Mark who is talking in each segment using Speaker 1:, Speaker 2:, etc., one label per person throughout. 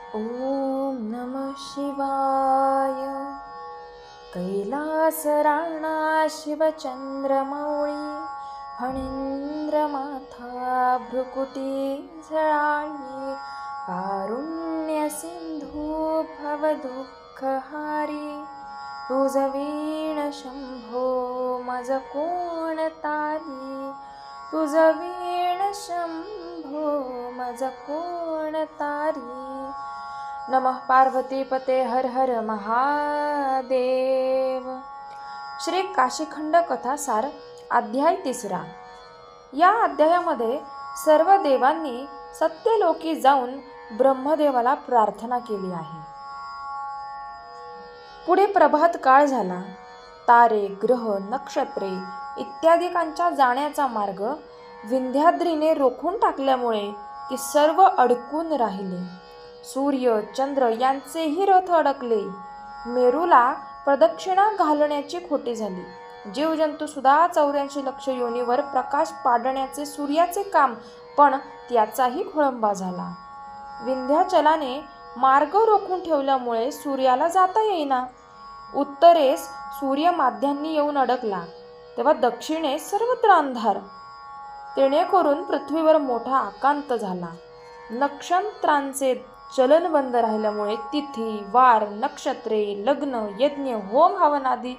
Speaker 1: ओम नमः शिवाय. कैलास राणा शिवचंद्रमौळी, फणींद्र माथा भ्रुकुटी झळाळी, कारुण्य सिंधू भवदुःखहारी, तुझ वीण शंभो मज कोण तारी, तुझ वीण शंभो मज कोण तारी. नमः पार्वती पते हर हर महादेव. श्री काशीखंड कथासार अध्याय 3. या अध्यायामध्ये सर्व देवांनी सत्यलोकी जाऊन ब्रह्मदेवाला प्रार्थना केली आहे. पुढे प्रभात काळ झाला. तारे, ग्रह, नक्षत्रे इत्यादिकांच्या जाण्याचा मार्ग विंध्याद्रीने रोखून टाकल्यामुळे ती सर्व अडकून राहिले. सूर्य, चंद्र यांचेही रथ अडकले. मेरूला प्रदक्षिणा घालण्याची खोटी झाली. जीवजंतू सुद्धा 84 लक्ष योनीवर प्रकाश पाडण्याचे सूर्याचे काम, पण त्याचाही खोळंबा झाला. विंध्याचलाने मार्ग रोखून ठेवल्यामुळे सूर्याला जाता येईना. उत्तरेस सूर्य माध्यांनी येऊन अडकला, तेव्हा दक्षिणेस सर्वत्र अंधार. तेणेकरून पृथ्वीवर मोठा आकांत झाला. नक्षत्रांचे चलन बंद राहिल्यामुळे तिथी, वार, नक्षत्रे, लग्न, यज्ञ, होम हवन आदी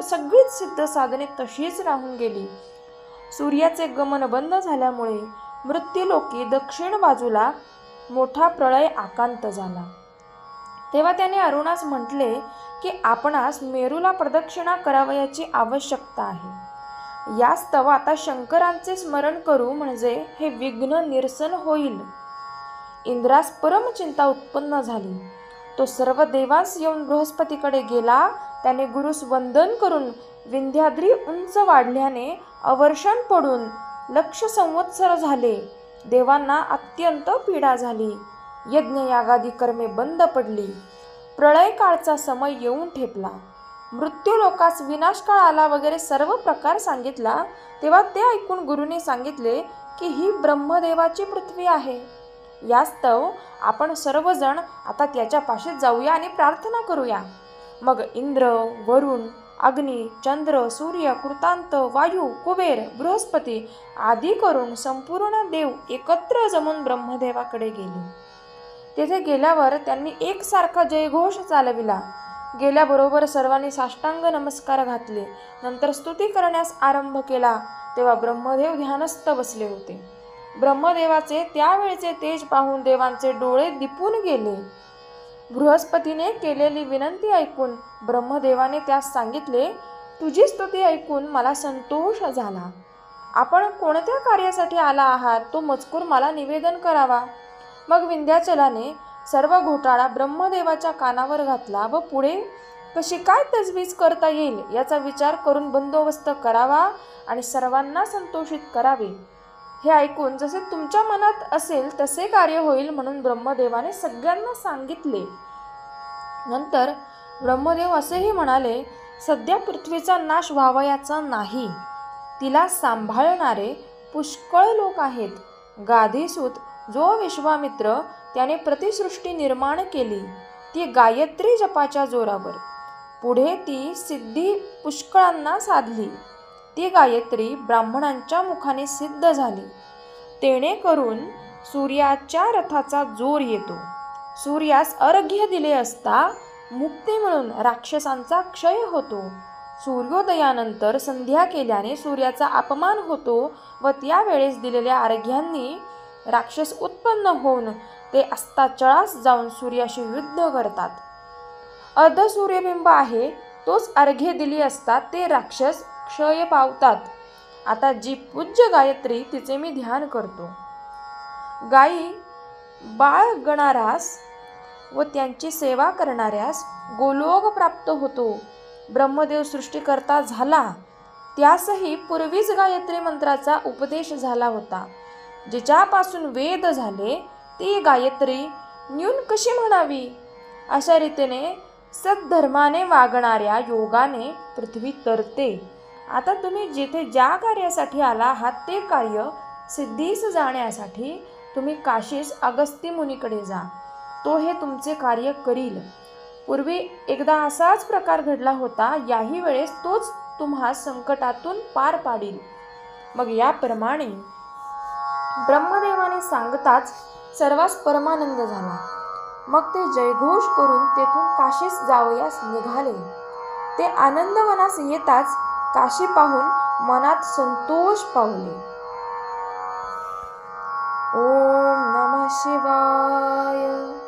Speaker 1: सगळीच सिद्ध साधने तशीच राहून गेली. सूर्याचे गमन बंद झाल्यामुळे मृत्युलोकी दक्षिण बाजूला मोठा प्रळय आकांत झाला. तेव्हा त्याने अरुणास म्हटले की आपणास मेरूला प्रदक्षिणा करावयाची आवश्यकता आहे. यास्तव आता शंकरांचे स्मरण करू, म्हणजे हे विघ्न निरसन होईल. इंद्रास परम चिंता उत्पन्न झाली. तो सर्व देवांस येऊन बृहस्पतीकडे गेला. त्याने गुरुस वंदन करून विंध्याद्री उंच वाढल्याने अवर्षण पडून 1,00,000 संवत्सर झाले. देवांना अत्यंत पीडा झाली. यज्ञयागादी कर्मे बंद पडली. प्रळय काळचा समय येऊन ठेपला. मृत्यूलोकास विनाशकाळ आला वगैरे सर्व प्रकार सांगितला. तेव्हा ते ऐकून गुरुने सांगितले की ही ब्रह्मदेवाची पृथ्वी आहे. यास्तव आपण सर्वजण आता त्याच्या पाशी जाऊया आणि प्रार्थना करूया. मग इंद्र, वरुण, अग्नी, चंद्र, सूर्य, कृतांत, वायू, कुबेर, बृहस्पती आदी करून संपूर्ण देव एकत्र जमून ब्रह्मदेवाकडे गेले. तेथे गेल्यावर त्यांनी एकसारखा जयघोष चालविला. गेल्याबरोबर सर्वांनी साष्टांग नमस्कार घातले. नंतर स्तुती करण्यास आरंभ केला. तेव्हा ब्रह्मदेव ध्यानस्थ बसले होते. ब्रह्मदेवाचे त्यावेळचे तेज पाहून देवांचे डोळे दिपून गेले. बृहस्पतीने केलेली विनंती ऐकून ब्रह्मदेवाने त्यास सांगितले, तुझी स्तुती ऐकून मला संतोष झाला. आपण कोणत्या कार्यासाठी आला आहात तो मजकूर मला निवेदन करावा. मग विंध्याचलाने सर्व घोटाळा ब्रह्मदेवाच्या कानावर घातला व पुढे कशी काय तजवीज करता येईल याचा विचार करून बंदोबस्त करावा आणि सर्वांना संतोषित करावे. हे ऐकून जसे तुमच्या मनात असेल तसे कार्य होईल म्हणून ब्रह्मदेवाने सगळ्यांना सांगितले. नंतर ब्रह्मदेव असेही म्हणाले, सध्या पृथ्वीचा नाश व्हावयाचा नाही. तिला सांभाळणारे पुष्कळ लोक आहेत. गाधीसूत जो विश्वामित्र त्याने प्रतिसृष्टी निर्माण केली ती गायत्री जपाच्या जोरावर. पुढे ती सिद्धी पुष्कळांना साधली. ती गायत्री ब्राह्मणांच्या मुखाने सिद्ध झाली. तेणेकरून सूर्याच्या रथाचा जोर येतो. सूर्यास अर्घ्य दिले असता मुक्ती मिळून राक्षसांचा क्षय होतो. सूर्योदयानंतर संध्या केल्याने सूर्याचा अपमान होतो व त्यावेळेस दिलेल्या अर्घ्यांनी राक्षस उत्पन्न होऊन ते अस्ताचळास जाऊन सूर्याशी युद्ध करतात. अर्ध सूर्यबिंब आहे तोच अर्घ्य दिली असता ते राक्षस क्षय पावतात. आता जी पूज्य गायत्री तिचे मी ध्यान करतो. गायी बाळगणाऱ्यास व त्यांची सेवा करणाऱ्यास गोलोक प्राप्त होतो. ब्रह्मदेव सृष्टीकर्ता झाला त्यासही पूर्वीच गायत्री मंत्राचा उपदेश झाला होता. जिच्यापासून वेद झाले ती गायत्री न्यून कशी म्हणावी. अशा रीतीने सद्धर्माने वागणाऱ्या योगाने पृथ्वी तरते. आता तुम्ही जिथे ज्या कार्यासाठी आला आहात ते कार्य सिद्धीस जाण्यासाठी तुम्ही काशीस अगस्ती मुनीकडे जा. तो हे तुमचे कार्य करील. पूर्वी एकदा असाच प्रकार घडला होता. याही वेळेस तोच तुम्हा संकटातून पार पाडील. मग याप्रमाणे ब्रह्मदेवाने सांगताच सर्वांस परमानंद झाला. मग ते जयघोष करून तेथून काशीस जावयास निघाले. ते आनंदवनास येताच काशी पाहून मनात संतोष पावले. ओम नमः शिवाय.